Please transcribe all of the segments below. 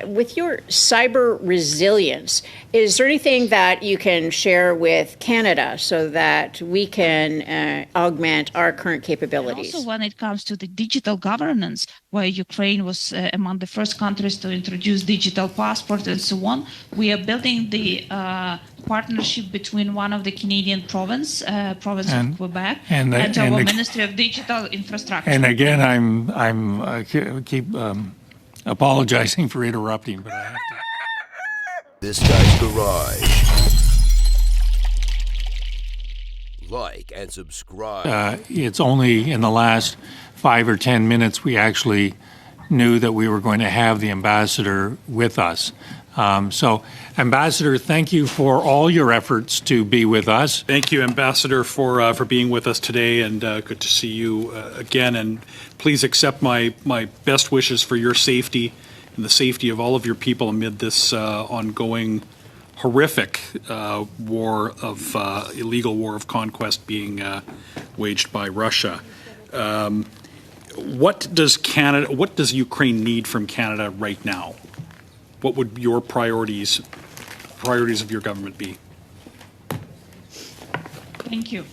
With your cyber resilience, is there anything that you can share with Canada so that we can augment our current capabilities? And also, when it comes to the digital governance, where Ukraine was among the first countries to introduce digital passport and so on, we are building the partnership between one of the Canadian province of Quebec, and our Ministry of Digital Infrastructure. And again, I'm keep apologizing for interrupting, but I have to. This Guy's Garage. Like and subscribe. It's only in the last 5 or 10 minutes we actually knew that we were going to have the ambassador with us. So, Ambassador, thank you for all your efforts to be with us. Thank you, Ambassador, for being with us today, and good to see you again. And please accept my best wishes for your safety and the safety of all of your people amid this ongoing horrific illegal war of conquest being waged by Russia. What does Ukraine need from Canada right now? What would your priorities of your government be? Thank you.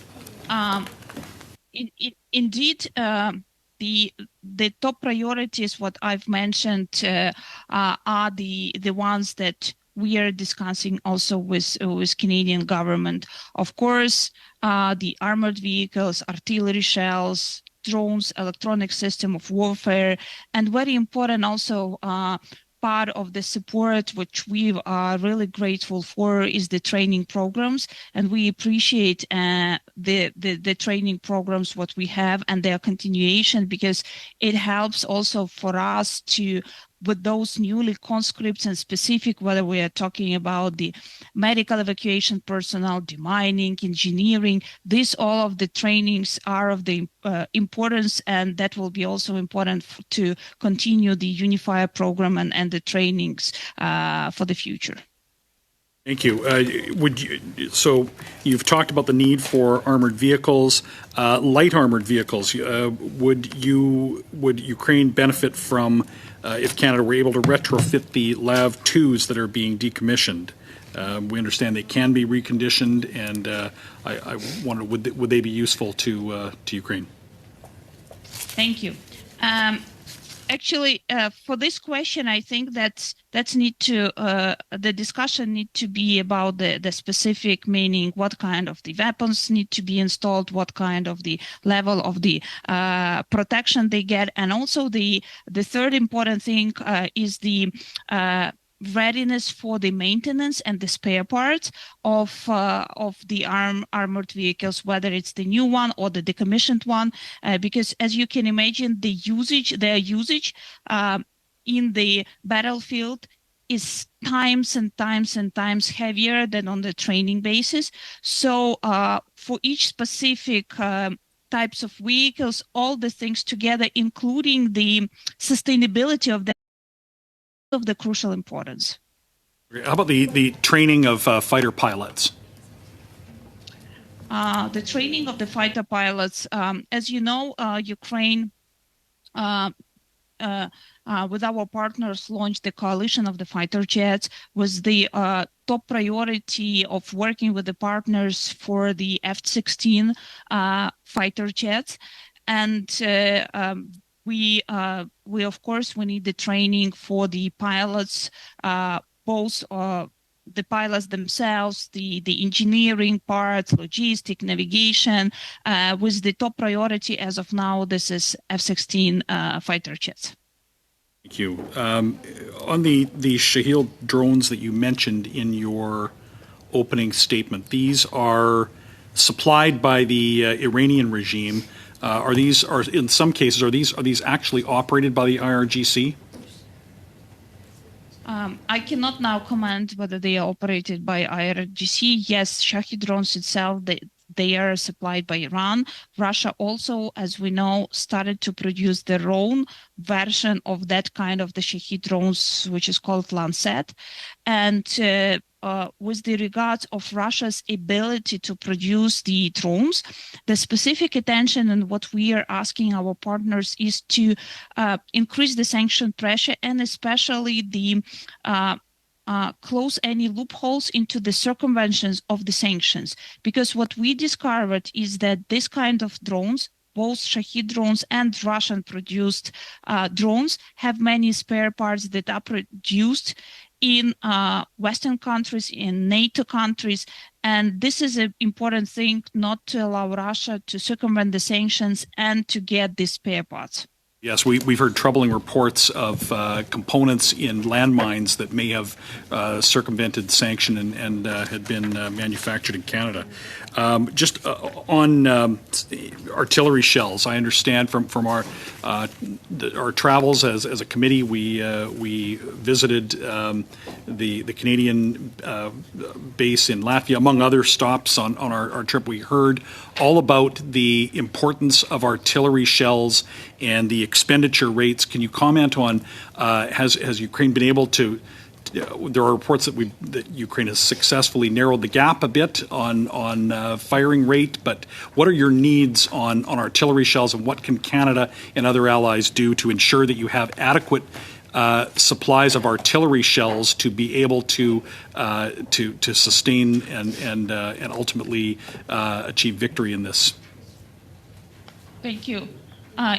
Indeed, the top priorities, what I've mentioned, are the ones that we are discussing also with Canadian government. Of course, the armored vehicles, artillery shells, drones, electronic system of warfare, and very important also part of the support which we are really grateful for is the training programs, and we appreciate the training programs what we have and their continuation, because it helps also for us to, with those newly conscripts and specific, whether we are talking about the medical evacuation personnel, demining, engineering, all of the trainings are of the importance, and that will be also important to continue the Unifier program and the trainings for the future. Thank you. So you've talked about the need for armored vehicles, light armored vehicles. Would Ukraine benefit from if Canada were able to retrofit the LAV-2s that are being decommissioned? We understand they can be reconditioned, and I wonder, would they be useful to Ukraine? Thank you. Actually, for this question, I think that's need to the discussion need to be about the specific, meaning what kind of the weapons need to be installed, what kind of the level of the protection they get, and also the third important thing is the readiness for the maintenance and the spare parts of the armored vehicles, whether it's the new one or the decommissioned one, because as you can imagine, their usage in the battlefield is times and times and times heavier than on the training basis. So for each specific types of vehicles, all the things together, including the sustainability of the crucial importance. How about the training of fighter pilots? The training of the fighter pilots, as you know, Ukraine, with our partners, launched the coalition of the fighter jets, was the top priority of working with the partners for the F-16 fighter jets. And we of course need the training for the pilots, both the pilots themselves, the engineering parts, logistic, navigation, with the top priority as of now. This is F-16 fighter jets. Thank you. On the Shahed drones that you mentioned in your opening statement, these are supplied by the Iranian regime. Are in some cases are these actually operated by the IRGC? I cannot now comment whether they are operated by IRGC. Yes, Shahed drones itself, they are supplied by Iran. Russia also, as we know, started to produce their own version of that kind of the Shahed drones, which is called Lancet. And with the regards of Russia's ability to produce the drones, the specific attention and what we are asking our partners is to increase the sanction pressure and especially the close any loopholes into the circumventions of the sanctions. Because what we discovered is that this kind of drones, both Shahid drones and Russian-produced drones, have many spare parts that are produced in Western countries, in NATO countries, and this is an important thing not to allow Russia to circumvent the sanctions and to get these spare parts. Yes, we've heard troubling reports of components in landmines that may have circumvented sanction and had been manufactured in Canada. Just on artillery shells, I understand from our travels as a committee, we visited the Canadian base in Latvia, among other stops on our trip. We heard all about the importance of artillery shells and the expenditure rates. Can you comment on has Ukraine been able to? There are reports that Ukraine has successfully narrowed the gap a bit on firing rate, but what are your needs on artillery shells, and what can Canada and other allies do to ensure that you have adequate supplies of artillery shells to be able to sustain and ultimately achieve victory in this? Thank you.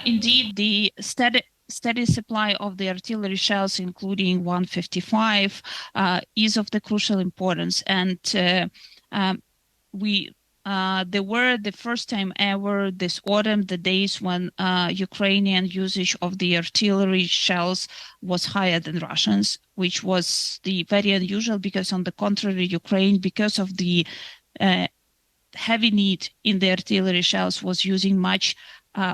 Indeed, the steady supply of the artillery shells, including 155, is of the crucial importance. And there were the first time ever this autumn, the days when Ukrainian usage of the artillery shells was higher than Russians, which was very unusual because, on the contrary, Ukraine, because of the heavy need in the artillery shells, was using much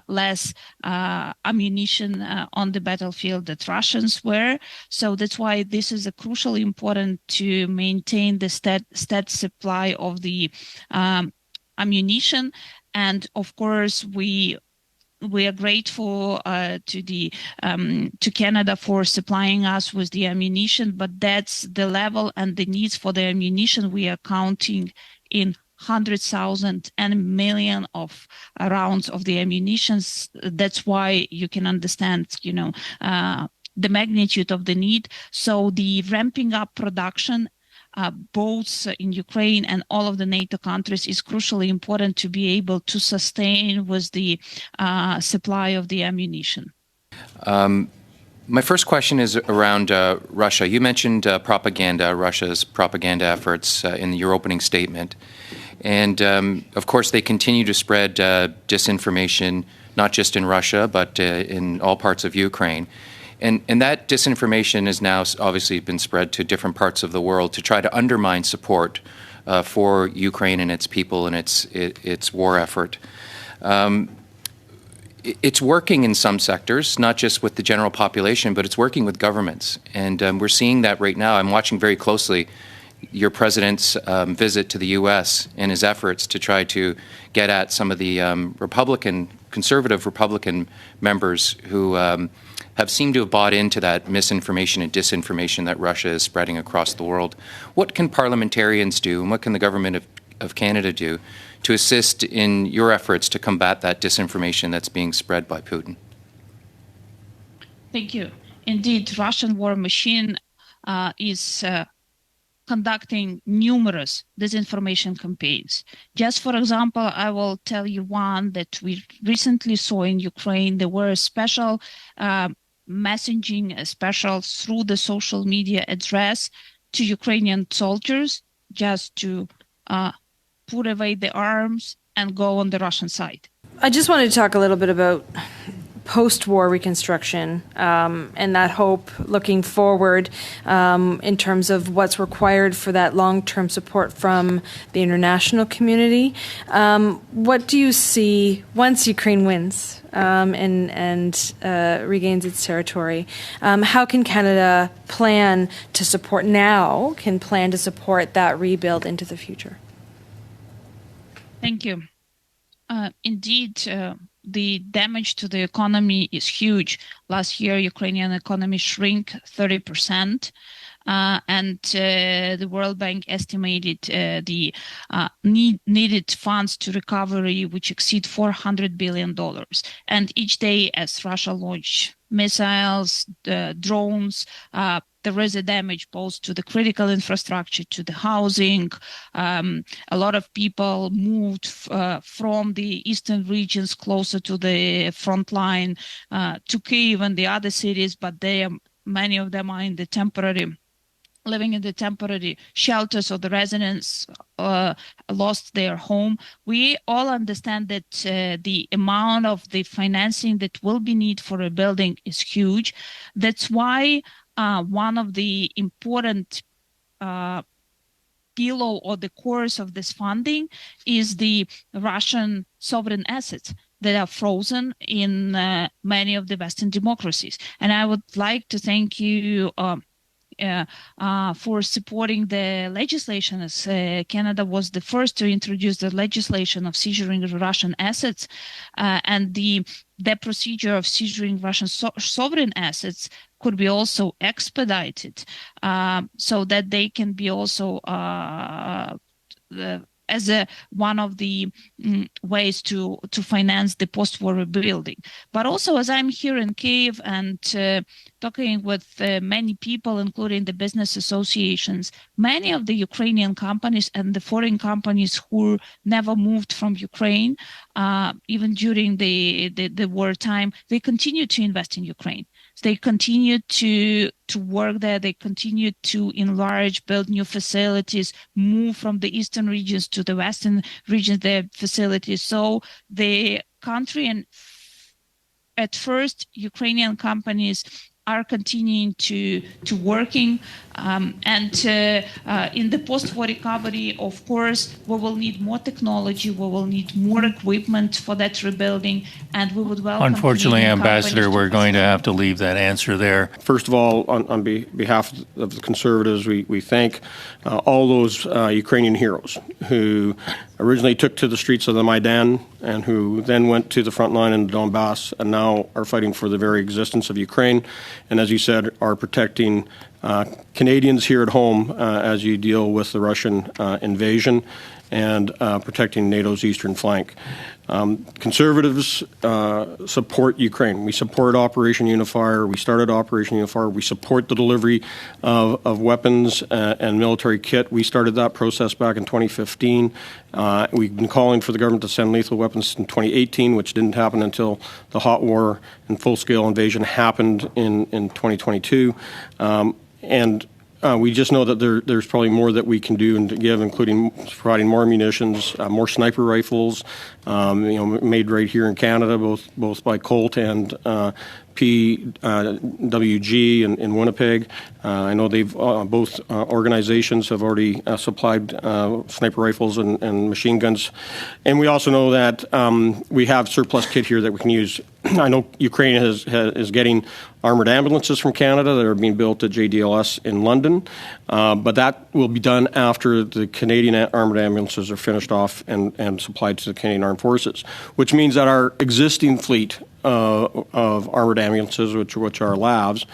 less ammunition on the battlefield that Russians were. So that's why this is crucially important to maintain the steady supply of the ammunition. And of course, we are grateful to Canada for supplying us with the ammunition, but that's the level and the needs for the ammunition. We are counting in 100,000 and million of rounds of the ammunitions. That's why you can understand, the magnitude of the need. So the ramping up production, both in Ukraine and all of the NATO countries, is crucially important to be able to sustain with the supply of the ammunition. My first question is around Russia. You mentioned Russia's propaganda efforts in your opening statement. And, of course, they continue to spread disinformation, not just in Russia, but in all parts of Ukraine. And that disinformation has now obviously been spread to different parts of the world to try to undermine support for Ukraine and its people and its war effort. It's working in some sectors, not just with the general population, but it's working with governments. And we're seeing that right now. I'm watching very closely your president's visit to the U.S. and his efforts to try to get at some of the conservative Republican members who have seemed to have bought into that misinformation and disinformation that Russia is spreading across the world. What can parliamentarians do, and what can the government of Canada do to assist in your efforts to combat that disinformation that's being spread by Putin? Thank you. Indeed, Russian war machine is conducting numerous disinformation campaigns. Just for example, I will tell you one that we recently saw in Ukraine. There were special messaging, special through the social media address to Ukrainian soldiers just to put away the arms and go on the Russian side. I just wanted to talk a little bit about post-war reconstruction and that hope looking forward in terms of what's required for that long-term support from the international community. What do you see once Ukraine wins and regains its territory? How can Canada plan to support that rebuild into the future? Thank you. Indeed, the damage to the economy is huge. Last year, Ukrainian economy shrank 30%. and the World Bank estimated the needed funds to recovery, which exceed $400 billion. And each day, as Russia launch missiles, drones, there is a damage both to the critical infrastructure, to the housing. A lot of people moved from the eastern regions closer to the front line to Kyiv and the other cities, but many of them are in the living in the temporary shelters, or the residents lost their home. We all understand that the amount of the financing that will be needed for rebuilding is huge. That's why one of the important pillar or the course of this funding is the Russian sovereign assets that are frozen in many of the Western democracies. And I would like to thank you for supporting the legislation, as Canada was the first to introduce the legislation of seizuring Russian assets, and the procedure of seizuring Russian sovereign assets could be also expedited, so that they can be also as one of the ways to finance the post-war rebuilding. But also, as I'm here in Kyiv and talking with many people, including the business associations, many of the Ukrainian companies and the foreign companies who never moved from Ukraine, even during the wartime, they continue to invest in Ukraine. They continue to work there. They continue to enlarge, build new facilities, move from the eastern regions to the western regions, their facilities. So the country, and at first, Ukrainian companies are continuing to working, and in the post-war recovery, of course, we will need more technology, we will need more equipment for that rebuilding, and we would welcome. Unfortunately, Ambassador, we're going to have to leave that answer there. First of all, on behalf of the Conservatives, we thank all those Ukrainian heroes who originally took to the streets of the Maidan and who then went to the front line in Donbass and now are fighting for the very existence of Ukraine, and as you said, are protecting Canadians here at home as you deal with the Russian invasion and protecting NATO's eastern flank. Conservatives support Ukraine. We support Operation Unifier. We started Operation Unifier. We support the delivery of weapons and military kit. We started that process back in 2015. We've been calling for the government to send lethal weapons in 2018, which didn't happen until the hot war and full-scale invasion happened in 2022. We just know that there's probably more that we can do and to give, including providing more munitions, more sniper rifles, made right here in Canada, both by Colt and PWG in Winnipeg. I know they've both organizations have already supplied sniper rifles and machine guns, and we also know that we have surplus kit here that we can use. I know Ukraine is getting armored ambulances from Canada that are being built at JDLS in London, but that will be done after the Canadian armored ambulances are finished off and supplied to the Canadian Armed Forces, which means that our existing fleet of armored ambulances, which are LAVs,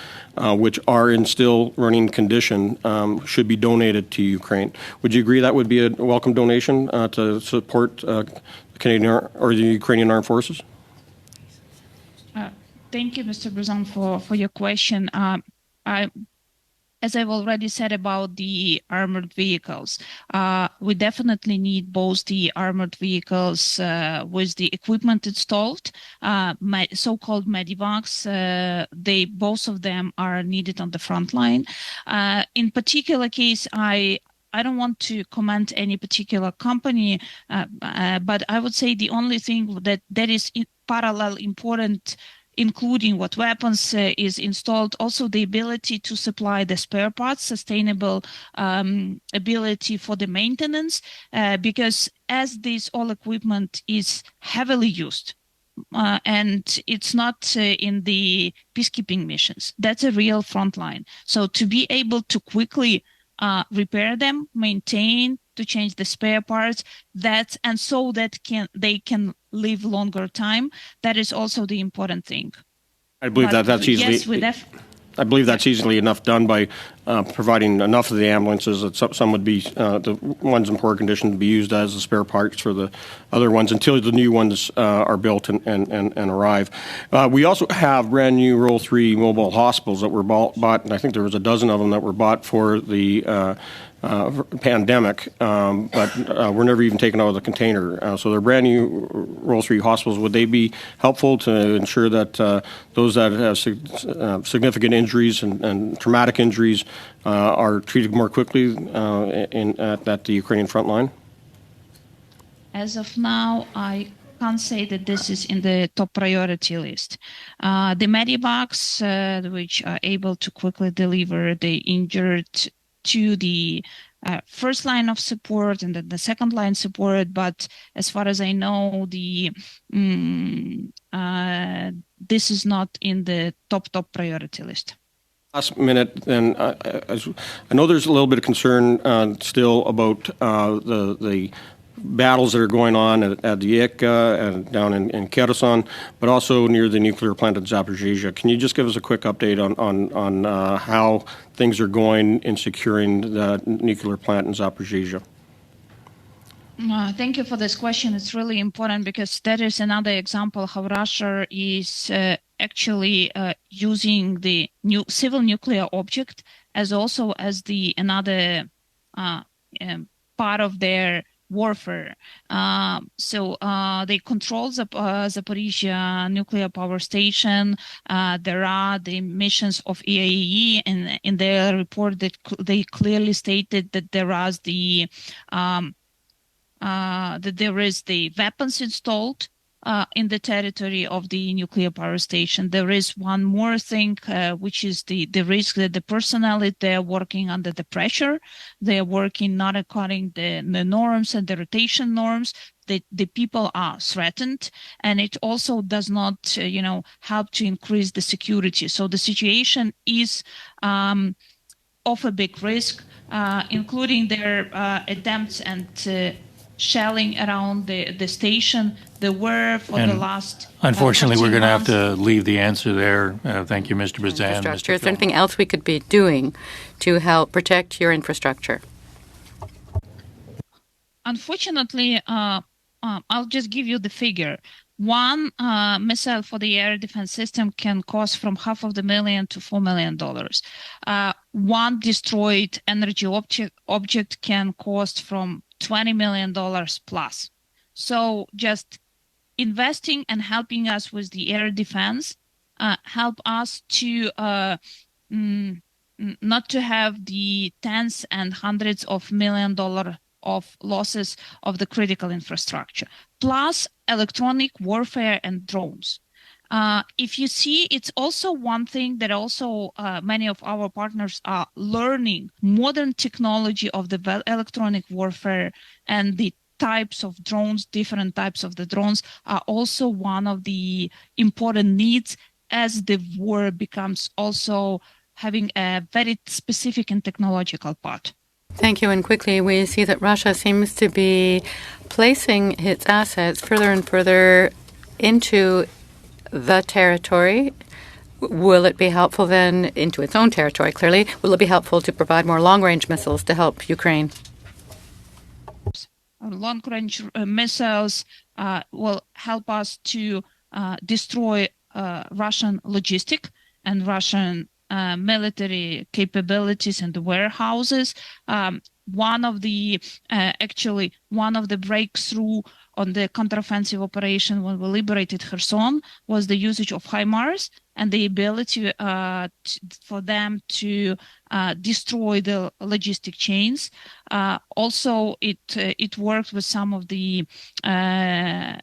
which are in still running condition, should be donated to Ukraine. Would you agree that would be a welcome donation to support the Canadian or the Ukrainian Armed Forces? Thank you, Mr. Bruzon, for your question. As I've already said about the armored vehicles, we definitely need both the armored vehicles with the equipment installed, so-called medivacs. Both of them are needed on the front line. In particular case, I don't want to comment any particular company, but I would say the only thing that is in parallel important, including what weapons is installed, also the ability to supply the spare parts, sustainable ability for the maintenance, because as this all equipment is heavily used, and it's not in the peacekeeping missions, that's a real front line. So to be able to quickly repair them, maintain, to change the spare parts, and so that they can live longer time. That is also the important thing. I believe that's easily. Yes, I believe that's easily enough done by providing enough of the ambulances that some would be the ones in poor condition to be used as the spare parts for the other ones until the new ones are built and arrive. We also have brand new Roll 3 mobile hospitals that were bought, and I think there was a dozen of them that were bought for the pandemic, but were never even taken out of the container. So they're brand new Roll 3 hospitals. Would they be helpful to ensure that those that have significant injuries and traumatic injuries are treated more quickly at the Ukrainian front line? As of now, I can't say that this is in the top priority list. The Medivacs, which are able to quickly deliver the injured to the first line of support and then the second line support, but as far as I know, this is not in the top priority list. Last minute, and I know there's a little bit of concern still about the battles that are going on at the ICA and down in Kherson, but also near the nuclear plant in Zaporizhzhia. Can you just give us a quick update on how things are going in securing the nuclear plant in Zaporizhzhia? Thank you for this question. It's really important because that is another example how Russia is actually using the civil nuclear object as also as the another part of their warfare. So they control the Zaporizhzhia nuclear power station. There are the missions of EAE, and in their report that they clearly stated that there is the weapons installed in the territory of the nuclear power station. There is one more thing, which is the risk that the personnel, they're working under the pressure. They're working not according to the norms and the rotation norms. The people are threatened, and it also does not, help to increase the security. So the situation is of a big risk, including their attempts and shelling around the station. There were for the last. Unfortunately, we're going to have to leave the answer there. Thank you, Mr. Bazan. Is there anything else we could be doing to help protect your infrastructure? Unfortunately, I'll just give you the figure. One missile for the air defense system can cost from $500,000 to $4 million. One destroyed energy object can cost from $20 million plus. So just investing and helping us with the air defense help us to not to have the tens and hundreds of $millions of losses of the critical infrastructure, plus electronic warfare and drones. If you see, it's also one thing that also many of our partners are learning. Modern technology of the electronic warfare and the types of drones, different types of the drones, are also one of the important needs as the war becomes also having a very specific and technological part. Thank you. And quickly, we see that Russia seems to be placing its assets further and further into the territory. Will it be helpful then into its own territory, clearly? Will it be helpful to provide more long-range missiles to help Ukraine? Long-range missiles will help us to destroy Russian logistic and Russian military capabilities and the warehouses. One of the breakthrough on the counteroffensive operation when we liberated Kherson was the usage of HIMARS and the ability for them to destroy the logistic chains. Also, it worked with some of the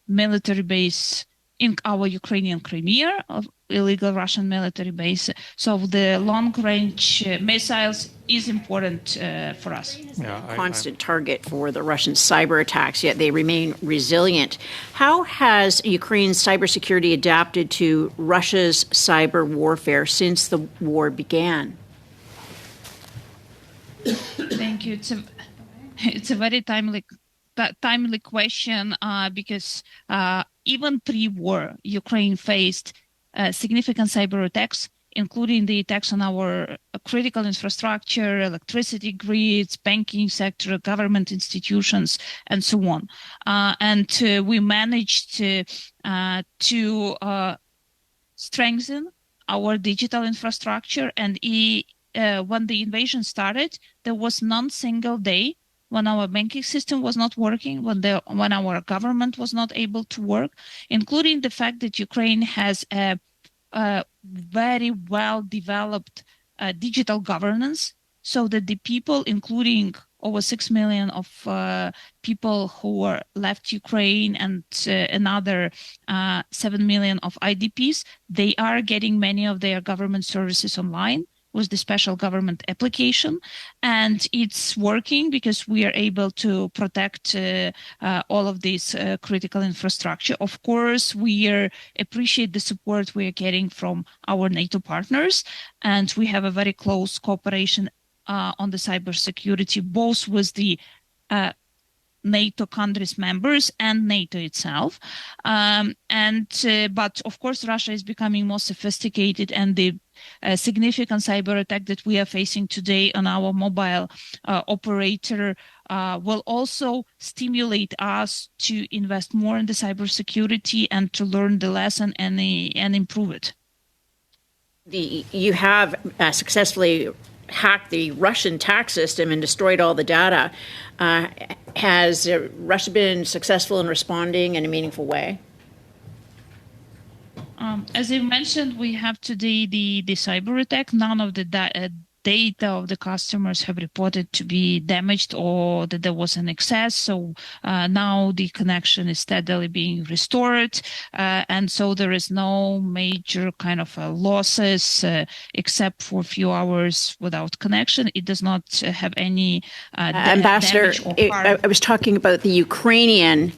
military base in our Ukrainian Crimea, of illegal Russian military base. So the long-range missiles is important for us. Constant target for the Russian cyber attacks, yet they remain resilient. How has Ukraine's cybersecurity adapted to Russia's cyber warfare since the war began? Thank you. It's a very timely question because even pre-war, Ukraine faced significant cyber attacks including the attacks on our critical infrastructure, electricity grids, banking sector, government institutions, and so on. We managed to strengthen our digital infrastructure. And when the invasion started, there was not single day when our banking system was not working, when our government was not able to work, including the fact that Ukraine has a very well developed digital governance, so that the people, including over 6 million of people who left Ukraine and another 7 million of IDPs, they are getting many of their government services online with the special government application. And it's working because we are able to protect all of this critical infrastructure. Of course, we appreciate the support we are getting from our NATO partners, and we have a very close cooperation on the cybersecurity, both with the NATO countries members and NATO itself. But of course, Russia is becoming more sophisticated, and the significant cyber attack that we are facing today on our mobile operator will also stimulate us to invest more in the cybersecurity and to learn the lesson and improve it. You have successfully hacked the Russian tax system and destroyed all the data. Has Russia been successful in responding in a meaningful way? As I mentioned, we have today the cyber attack. None of the data of the customers have reported to be damaged or that there was an excess. So now the connection is steadily being restored. And so there is no major kind of losses except for a few hours without connection. It does not have any Ambassador, damage or harm. I was talking about the Ukrainian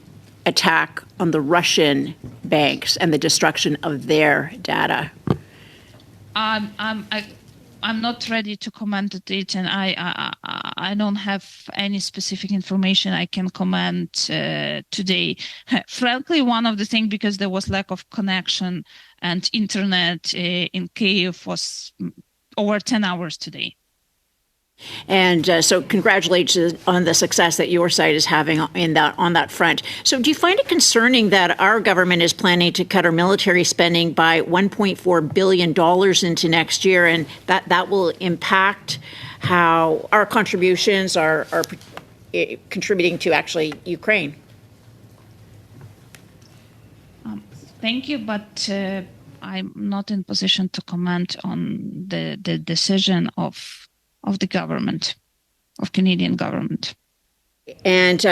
attack on the Russian banks and the destruction of their data. I'm not ready to comment on it, and I don't have any specific information I can comment today. Frankly, one of the things, because there was lack of connection and internet in Kyiv, was over 10 hours today. And so congratulations on the success that your side is having on that front. So do you find it concerning that our government is planning to cut our military spending by $1.4 billion into next year, and that will impact how our contributions are contributing to actually Ukraine? Thank you, but I'm not in position to comment on the decision of the government, of Canadian government. And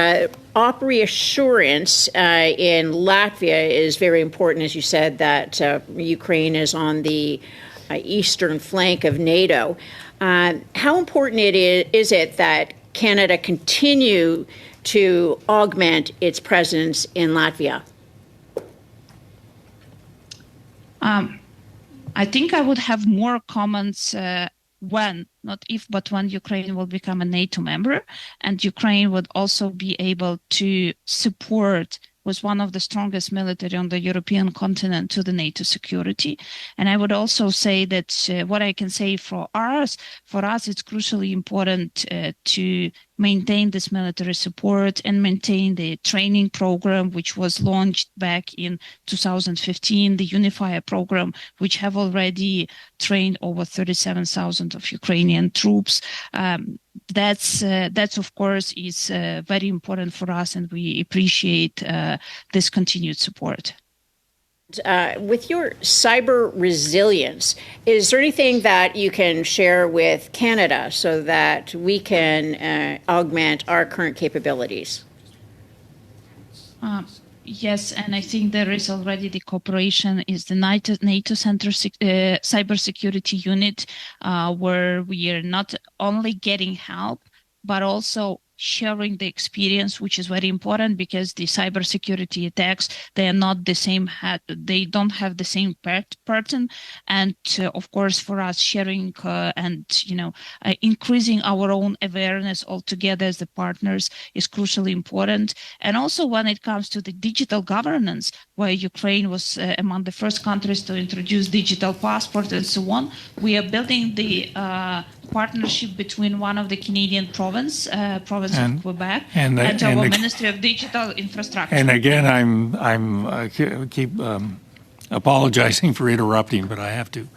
op reassurance in Latvia is very important, as you said, that Ukraine is on the eastern flank of NATO. How important is it that Canada continue to augment its presence in Latvia? I think I would have more comments when, not if, but when Ukraine will become a NATO member, and Ukraine would also be able to support with one of the strongest military on the European continent to the NATO security. And I would also say that what I can say for us, it's crucially important to maintain this military support and maintain the training program, which was launched back in 2015, the Unifier program, which have already trained over 37,000 of Ukrainian troops. That's of course is very important for us, and we appreciate this continued support. With your cyber resilience, is there anything that you can share with Canada so that we can augment our current capabilities? Yes, and I think there is already the cooperation is the NATO Center Cybersecurity Unit, where we are not only getting help, but also sharing the experience, which is very important because the cybersecurity attacks, they are not the same, they don't have the same pattern. And of course, for us, sharing and, increasing our own awareness altogether as the partners is crucially important. And also when it comes to the digital governance, where Ukraine was among the first countries to introduce digital passport and so on, we are building the partnership between one of the Canadian province of Quebec, and our Ministry of Digital Infrastructure. And again, I'm keep apologizing for interrupting, but I have to.